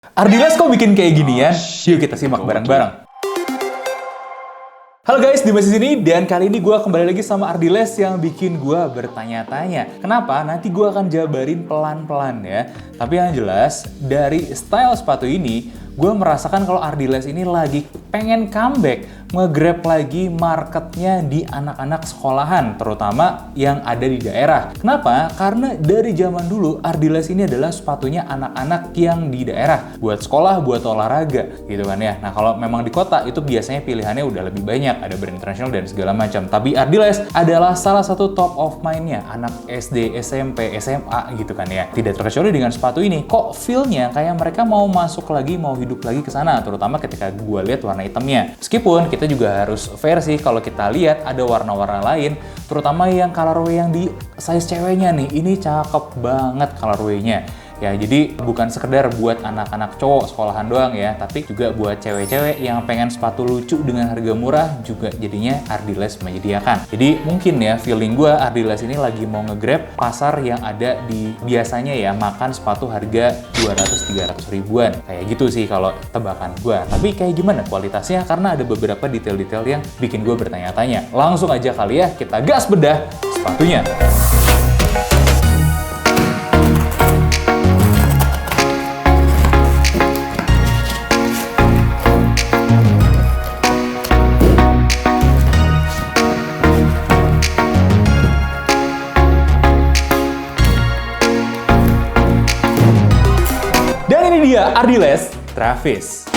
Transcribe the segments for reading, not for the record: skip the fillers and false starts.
Ardiles kok bikin kayak ginian? Yuk kita simak bareng-bareng. Halo guys, Dimas di sini dan kali ini gue kembali lagi sama Ardiles yang bikin gue bertanya-tanya. Kenapa? Nanti gue akan jabarin pelan-pelan ya. Tapi yang jelas, dari style sepatu ini, gue merasakan kalau Ardiles ini lagi pengen comeback, nge-grab lagi marketnya di anak-anak sekolahan, terutama yang ada di daerah. Kenapa? Karena dari zaman dulu Ardiles ini adalah sepatunya anak-anak yang di daerah, buat sekolah, buat olahraga, gitu kan ya. Nah kalau memang di kota itu biasanya pilihannya udah lebih banyak, ada brand internasional dan segala macam. Tapi Ardiles adalah salah satu top of mind-nya anak SD, SMP, SMA gitu kan ya. Tidak terkecuali dengan sepatu ini, kok feel-nya kayak mereka mau masuk lagi, mau hidup lagi ke sana, terutama ketika gue lihat warna hitamnya. Meskipun kita juga harus fair sih kalau kita lihat ada warna-warna lain, terutama yang colorway yang di size ceweknya nih, ini cakep banget colorway-nya. Ya, jadi bukan sekedar buat anak-anak cowok sekolahan doang ya, tapi juga buat cewek-cewek yang pengen sepatu lucu dengan harga murah juga jadinya Ardiles menyediakan. Jadi mungkin ya feeling gue Ardiles ini lagi mau nge-grab pasar yang ada di biasanya ya makan sepatu harga 200-300 ribuan. Kayak gitu sih kalau tebakan gue. Tapi kayak gimana kualitasnya? Karena ada beberapa detail-detail yang bikin gue bertanya-tanya. Langsung aja kali ya kita gas bedah sepatunya. Dan ini dia Ardiles Travis.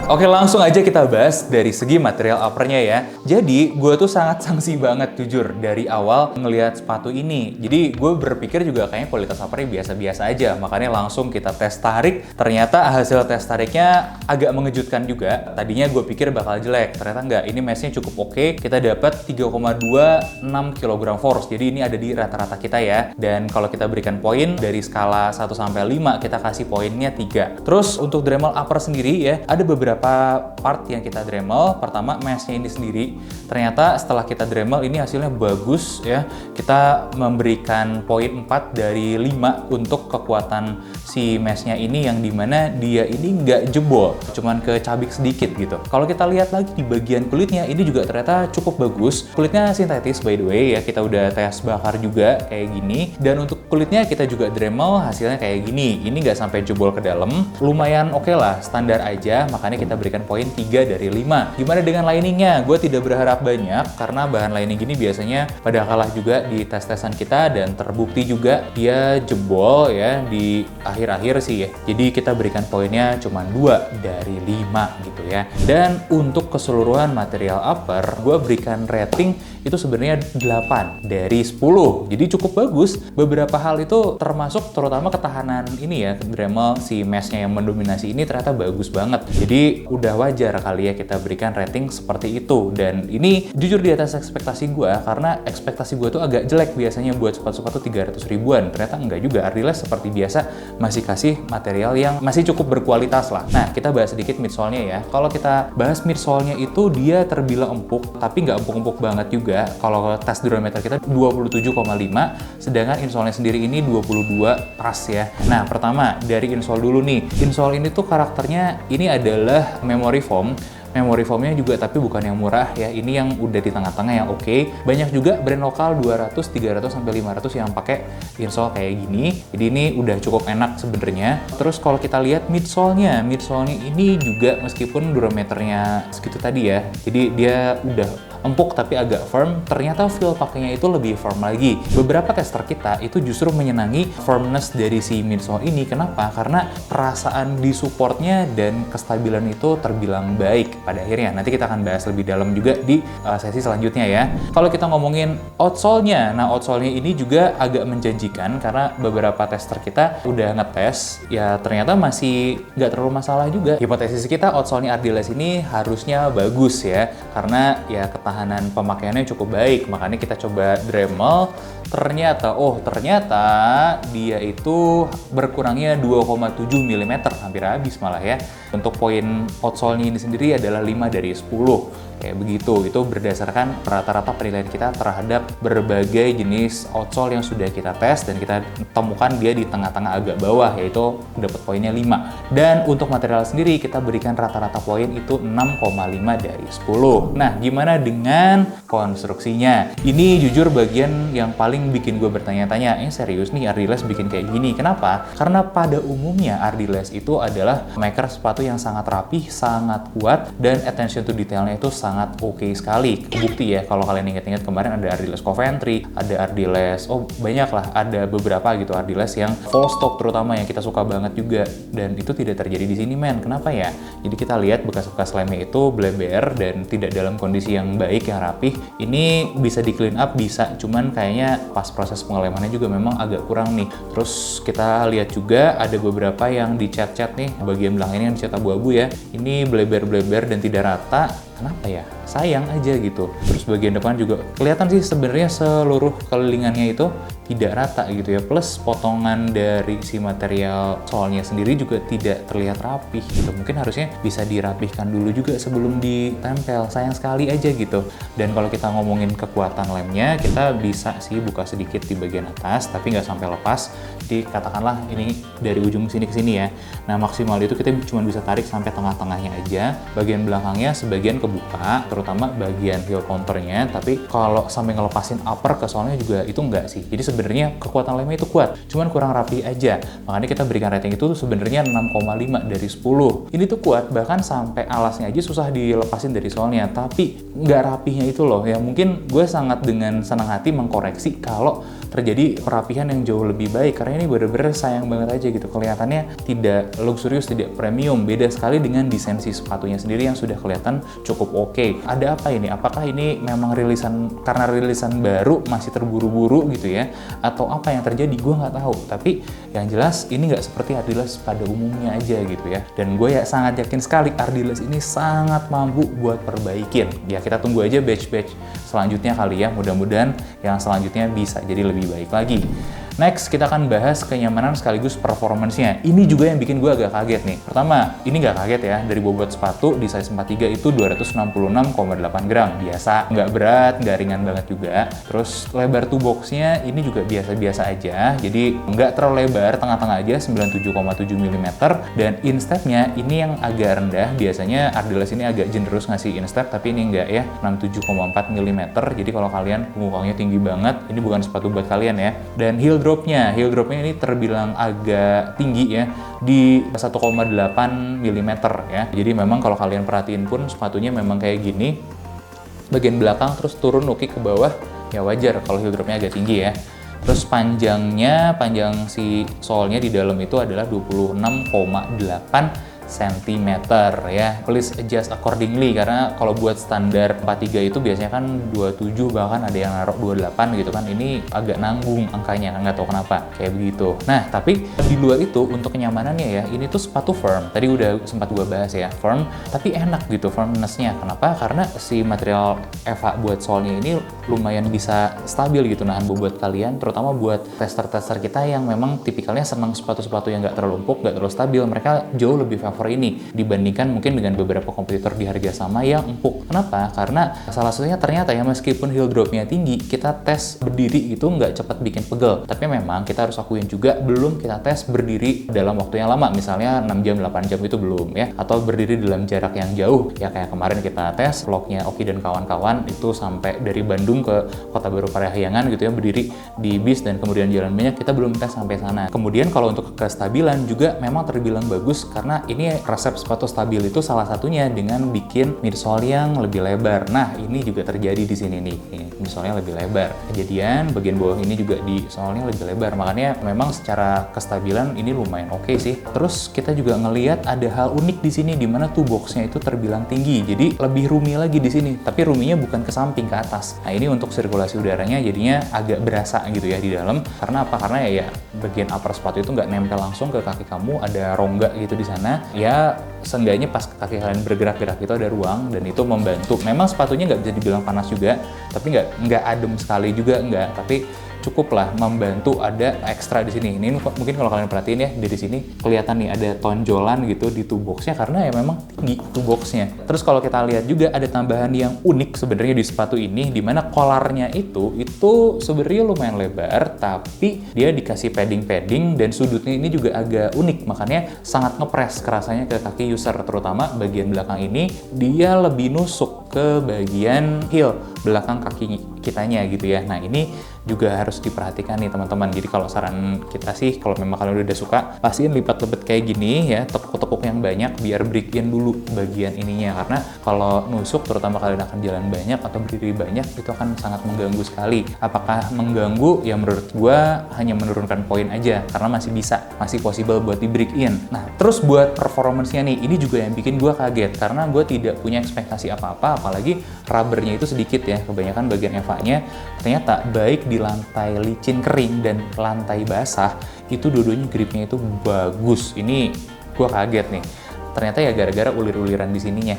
Oke, langsung aja kita bahas dari segi material uppernya ya. Jadi, gue tuh sangat sangsi banget jujur dari awal ngelihat sepatu ini. Jadi, gue berpikir juga kayaknya kualitas uppernya biasa-biasa aja. Makanya langsung kita tes tarik. Ternyata hasil tes tariknya agak mengejutkan juga. Tadinya gue pikir bakal jelek. Ternyata enggak. Ini meshnya cukup oke. Kita dapat 3,26 kg force. Jadi, ini ada di rata-rata kita ya. Dan kalau kita berikan poin dari skala 1 sampai 5, kita kasih poinnya 3. Terus untuk Dremel upper sendiri ya, ada beberapa part yang kita Dremel. Pertama, meshnya ini sendiri. Ternyata setelah kita Dremel ini hasilnya bagus ya. Kita memberikan poin 4 dari 5 untuk kekuatan si meshnya ini, yang dimana dia ini nggak jebol, cuman kecabik sedikit gitu. Kalau kita lihat lagi di bagian kulitnya, ini juga ternyata cukup bagus. Kulitnya sintetis by the way ya, kita udah tes bakar juga kayak gini. Dan untuk kulitnya kita juga Dremel, hasilnya kayak gini. Ini nggak sampai jebol ke dalam, lumayan oke lah, standar aja. Makanya kita berikan poin 3 dari 5. Gimana dengan liningnya? Gue tidak berharap banyak karena bahan lining gini biasanya pada kalah juga di tes-tesan kita, dan terbukti juga dia jebol ya di akhir-akhir sih ya. Jadi kita berikan poinnya cuma 2 dari 5 gitu ya. Dan untuk keseluruhan material upper, gue berikan rating itu sebenarnya 8 dari 10. Jadi cukup bagus. Beberapa hal itu termasuk terutama ketahanan ini ya, Dremel si meshnya yang mendominasi ini ternyata bagus banget. Jadi udah wajar kali ya kita berikan rating seperti itu. Dan ini jujur di atas ekspektasi gue, karena ekspektasi gue tuh agak jelek biasanya buat sepatu-sepatu 300 ribuan. Ternyata enggak juga. Ardiles seperti biasa masih kasih material yang masih cukup berkualitas lah. Nah, kita bahas sedikit midsole-nya ya. Kalau kita bahas midsole-nya itu dia terbilang empuk, tapi nggak empuk-empuk banget juga. Kalau tes durometer kita 27,5, sedangkan insole-nya sendiri ini 22 pas ya. Nah, pertama dari insole dulu nih. Insole ini tuh karakternya ini adalah memory foam. Memory foamnya juga tapi bukan yang murah ya, ini yang udah di tengah-tengah yang oke. Banyak juga brand lokal 200, 300 sampai 500 yang pakai insole kayak gini. Jadi ini udah cukup enak sebenarnya. Terus kalau kita lihat midsole-nya ini juga meskipun durometernya segitu tadi ya. Jadi dia udah empuk tapi agak firm, ternyata feel pakainya itu lebih firm lagi. Beberapa tester kita itu justru menyenangi firmness dari si midsole ini. Kenapa? Karena perasaan di supportnya dan kestabilan itu terbilang baik pada akhirnya. Nanti kita akan bahas lebih dalam juga di sesi selanjutnya ya. Kalau kita ngomongin outsole-nya, nah outsole-nya ini juga agak menjanjikan karena beberapa tester kita udah ngetes, ya ternyata masih nggak terlalu masalah juga. Hipotesis kita outsole-nya Ardiles ini harusnya bagus ya, karena ya ketahanan ketahanan pemakaiannya cukup baik. Makanya kita coba Dremel, ternyata dia itu berkurangnya 2,7 mm, hampir habis malah ya. Untuk poin outsole-nya ini sendiri adalah 5 dari 10. Kayak begitu, itu berdasarkan rata-rata penilaian kita terhadap berbagai jenis outsole yang sudah kita tes dan kita temukan dia di tengah-tengah agak bawah, yaitu dapat poinnya 5. Dan untuk material sendiri kita berikan rata-rata poin itu 6,5 dari 10. Nah, gimana dengan konstruksinya? Ini jujur bagian yang paling bikin gue bertanya-tanya, serius nih Ardiles bikin kayak gini, kenapa? Karena pada umumnya Ardiles itu adalah maker sepatu yang sangat rapih, sangat kuat, dan attention to detailnya itu sangat oke sekali. Kebukti ya, kalau kalian ingat-ingat kemarin ada Ardiles Coventry, ada Ardiles, banyak lah, ada beberapa gitu Ardiles yang full stock terutama yang kita suka banget juga, dan itu tidak terjadi di sini men. Kenapa ya? Jadi kita lihat bekas-bekas lemnya itu bleber dan tidak dalam kondisi yang baik, yang rapih. Ini bisa di clean up, bisa, cuman kayaknya pas proses pengelemannya juga memang agak kurang nih. Terus kita lihat juga ada beberapa yang dicat-cat nih, bagian belakang ini yang dicat abu-abu ya. Ini bleber-bleber dan tidak rata. Kenapa ya? Sayang aja gitu. Terus bagian depan juga kelihatan sih sebenarnya seluruh kelilingannya itu tidak rata gitu ya. Plus potongan dari si material solnya sendiri juga tidak terlihat rapih gitu. Mungkin harusnya bisa dirapihkan dulu juga sebelum ditempel. Sayang sekali aja gitu. Dan kalau kita ngomongin kekuatan lemnya, kita bisa sih buka sedikit di bagian atas, tapi nggak sampai lepas. Jadi katakanlah ini dari ujung sini ke sini ya. Nah maksimal itu kita cuma bisa tarik sampai tengah-tengahnya aja. Bagian belakangnya sebagian kebuka, terutama bagian heel counternya, tapi kalau sampai ngelepasin upper ke solnya juga itu enggak sih. Jadi sebenarnya kekuatan lemnya itu kuat, cuman kurang rapi aja. Makanya kita berikan rating itu sebenarnya 6,5 dari 10. Ini tuh kuat, bahkan sampai alasnya aja susah dilepasin dari solnya, tapi nggak rapihnya itu loh. Ya mungkin gue sangat dengan senang hati mengkoreksi kalau terjadi perapihan yang jauh lebih baik, karena ini bener-bener sayang banget aja gitu. Kelihatannya tidak luxurious, tidak premium, beda sekali dengan desain si sepatunya sendiri yang sudah kelihatan cukup oke. Ada apa ini? Apakah ini memang karena rilisan baru masih terburu-buru gitu ya? Atau apa yang terjadi? Gue nggak tahu. Tapi yang jelas ini nggak seperti Ardiles pada umumnya aja gitu ya. Dan gue ya sangat yakin sekali Ardiles ini sangat mampu buat perbaikin. Ya kita tunggu aja batch-batch selanjutnya kali ya. Mudah-mudahan yang selanjutnya bisa jadi lebih baik lagi. Next, kita akan bahas kenyamanan sekaligus performance-nya. Ini juga yang bikin gue agak kaget nih. Pertama, ini nggak kaget ya, dari bobot sepatu di size 43 itu 266,8 gram. Biasa, nggak berat, nggak ringan banget juga. Terus lebar toe box-nya ini juga biasa-biasa aja. Jadi nggak terlalu lebar, tengah-tengah aja 97,7 mm. Dan instep-nya ini yang agak rendah. Biasanya Ardiles ini agak generous ngasih instep, tapi ini nggak ya, 67,4 mm. Jadi kalau kalian punggung tinggi banget, ini bukan sepatu buat kalian ya. Dan heel dropnya ini terbilang agak tinggi ya, di 1,8 mm ya. Jadi memang kalau kalian perhatiin pun sepatunya memang kayak gini, bagian belakang terus turun nuki ke bawah, ya wajar kalau heel dropnya agak tinggi ya. Terus panjang si solnya di dalam itu adalah 26,8 cm ya. Please adjust accordingly, karena kalau buat standar 43 itu biasanya kan 27, bahkan ada yang naruh 28 gitu kan. Ini agak nanggung angkanya, nggak tahu kenapa kayak begitu. Nah tapi di luar itu untuk kenyamanannya ya, ini tuh sepatu firm. Tadi udah sempat gue bahas ya, firm tapi enak gitu firmness-nya. Kenapa? Karena si material EVA buat solnya ini lumayan bisa stabil gitu nahan bobot kalian, terutama buat tester-tester kita yang memang tipikalnya senang sepatu-sepatu yang nggak terlalu empuk, nggak terlalu stabil. Mereka jauh lebih favor ini dibandingkan mungkin dengan beberapa kompetitor di harga sama yang empuk. Kenapa? Karena salah satunya ternyata ya, meskipun heel dropnya tinggi, kita tes berdiri itu nggak cepat bikin pegel. Tapi memang kita harus akuin juga belum kita tes berdiri dalam waktu yang lama, misalnya 6 jam, 8 jam itu belum ya. Atau berdiri dalam jarak yang jauh ya, kayak kemarin kita tes vlognya Oki dan kawan-kawan itu sampai dari Bandung ke Kota Baru Parahyangan gitu ya, berdiri di bis dan kemudian jalan banyak, kita belum tes sampai sana. Kemudian kalau untuk kestabilan juga memang terbilang bagus, karena ini resep sepatu stabil itu salah satunya dengan bikin midsole yang lebih lebar. Nah ini juga terjadi di sini nih, midsole-nya lebih lebar. Kejadian bagian bawah ini juga di solnya lebih lebar, makanya memang secara kestabilan ini lumayan oke sih. Terus kita juga ngelihat ada hal unik di sini, di mana toe box-nya itu terbilang tinggi, jadi lebih roomy lagi di sini. Tapi roomy-nya bukan ke samping, ke atas. Nah ini untuk sirkulasi udaranya jadinya agak berasa gitu ya di dalam. Karena apa? Karena ya bagian upper sepatu itu nggak nempel langsung ke kaki kamu, ada rongga gitu di sana. ya seenggaknya pas kaki kalian bergerak-gerak itu ada ruang, dan itu membantu. Memang sepatunya nggak bisa dibilang panas juga, tapi nggak adem sekali juga nggak, tapi cukup lah membantu ada ekstra di sini. Ini mungkin kalau kalian perhatiin ya, dari sini kelihatan nih ada tonjolan gitu di toe boxnya karena ya memang tinggi toe boxnya. Terus kalau kita lihat juga ada tambahan yang unik sebenarnya di sepatu ini, di mana kolarnya itu sebenarnya lumayan lebar, tapi dia dikasih padding dan sudutnya ini juga agak unik, makanya sangat ngepres kerasanya ke kaki user, terutama bagian belakang ini dia lebih nusuk ke bagian heel belakang kaki kitanya gitu ya. Nah ini juga harus diperhatikan nih teman-teman. Jadi kalau saran kita sih, kalau memang kalian udah suka, pastiin lipat lebet kayak gini ya, tepuk-tepuk yang banyak biar break in dulu bagian ininya, karena kalau nusuk terutama kalian akan jalan banyak atau berdiri banyak itu akan sangat mengganggu sekali. Apakah mengganggu? Ya menurut gua hanya menurunkan poin aja, karena masih possible buat di break in. Nah terus buat performance-nya nih, ini juga yang bikin gua kaget karena gua tidak punya ekspektasi apa-apa, apalagi rubbernya itu sedikit ya, kebanyakan bagian EVA-nya ternyata baik di lantai licin kering dan lantai basah itu dua-duanya gripnya itu bagus. Ini gua kaget nih, ternyata ya gara-gara ulir-uliran di sininya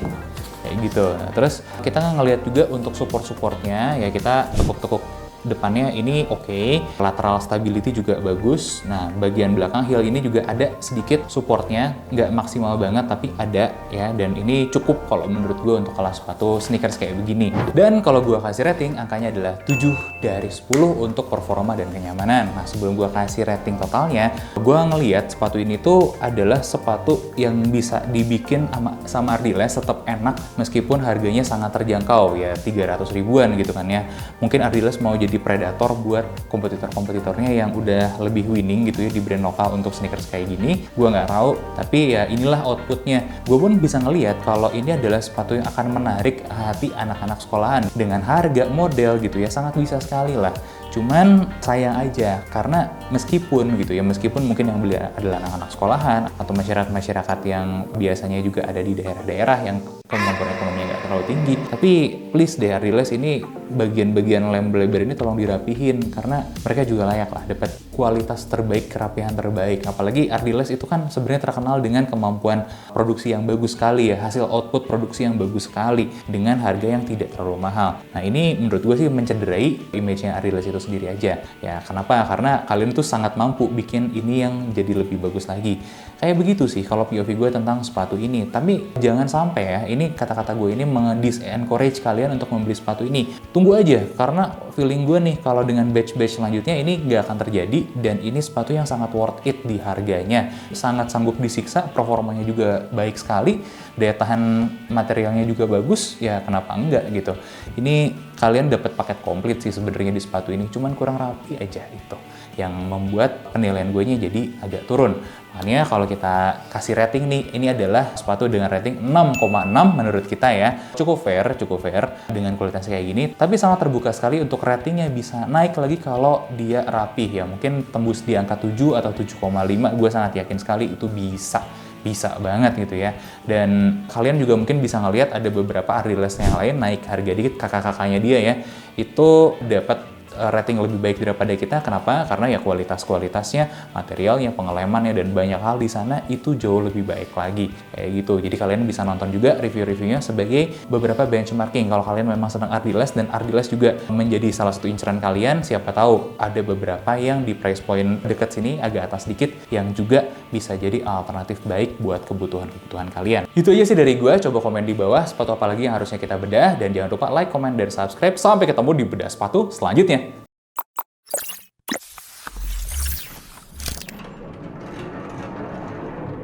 kayak gitu. Nah, terus kita ngelihat juga untuk support-supportnya ya, kita tekuk-tekuk depannya ini oke, lateral stability juga bagus. Nah bagian belakang heel ini juga ada sedikit supportnya, nggak maksimal banget tapi ada ya, dan ini cukup kalau menurut gue untuk kelas sepatu sneakers kayak begini. Dan kalau gue kasih rating, angkanya adalah 7 dari 10 untuk performa dan kenyamanan. Nah sebelum gue kasih rating totalnya, gue ngelihat sepatu ini tuh adalah sepatu yang bisa dibikin sama Ardiles tetap enak meskipun harganya sangat terjangkau ya, 300 ribuan gitu kan ya. Mungkin Ardiles mau jadi predator buat kompetitor-kompetitornya yang udah lebih winning gitu ya di brand lokal untuk sneakers kayak gini. Gue nggak tahu, tapi ya inilah outputnya. Gue pun bisa ngelihat kalau ini adalah sepatu yang akan menarik hati anak-anak sekolahan dengan harga model gitu ya, sangat bisa sekali lah. Cuman sayang aja karena meskipun mungkin yang beli adalah anak-anak sekolahan atau masyarakat yang biasanya juga ada di daerah-daerah yang kemampuan ekonominya nggak terlalu tinggi, tapi please deh Ardiles ini bagian-bagian lem lebar ini tolong dirapihin, karena mereka juga layak lah dapat kualitas terbaik, kerapihan terbaik. Apalagi Ardiles itu kan sebenarnya terkenal dengan kemampuan produksi yang bagus sekali ya, hasil output produksi yang bagus sekali dengan harga yang tidak terlalu mahal. Nah ini menurut gue sih mencederai image-nya Ardiles itu sendiri aja ya. Kenapa? Karena kalian tuh sangat mampu bikin ini yang jadi lebih bagus lagi. Kayak begitu sih kalau POV gue tentang sepatu ini. Tapi jangan sampai ya, ini kata-kata gue ini mengencourage kalian untuk membeli sepatu ini. Tunggu aja, karena feeling gue nih kalau dengan batch-batch selanjutnya ini nggak akan terjadi, dan ini sepatu yang sangat worth it di harganya. Sangat sanggup disiksa, performanya juga baik sekali, daya tahan materialnya juga bagus, ya kenapa enggak gitu. Ini kalian dapat paket komplit sih sebenarnya di sepatu ini, cuman kurang rapi aja itu yang membuat penilaian gue nya jadi agak turun. Makanya kalau kita kasih rating nih, ini adalah sepatu dengan rating 6,6 menurut kita ya. Cukup fair dengan kualitas kayak gini, tapi sangat terbuka sekali untuk ratingnya bisa naik lagi kalau dia rapih ya. Mungkin tembus di angka 7 atau 7,5, gue sangat yakin sekali itu bisa banget gitu ya. Dan kalian juga mungkin bisa ngelihat ada beberapa Ardiles yang lain naik harga dikit, kakak-kakaknya dia ya, itu dapat rating lebih baik daripada kita. Kenapa? Karena ya kualitasnya, materialnya, pengelemannya, dan banyak hal di sana itu jauh lebih baik lagi kayak gitu. Jadi kalian bisa nonton juga review-reviewnya sebagai beberapa benchmarking kalau kalian memang senang Ardiles, dan Ardiles juga menjadi salah satu inceran kalian. Siapa tahu ada beberapa yang di price point dekat sini agak atas dikit yang juga bisa jadi alternatif baik buat kebutuhan kalian. Itu aja sih dari gue. Coba komen di bawah sepatu apa lagi yang harusnya kita bedah, dan jangan lupa like, comment, dan subscribe. Sampai ketemu di bedah sepatu selanjutnya.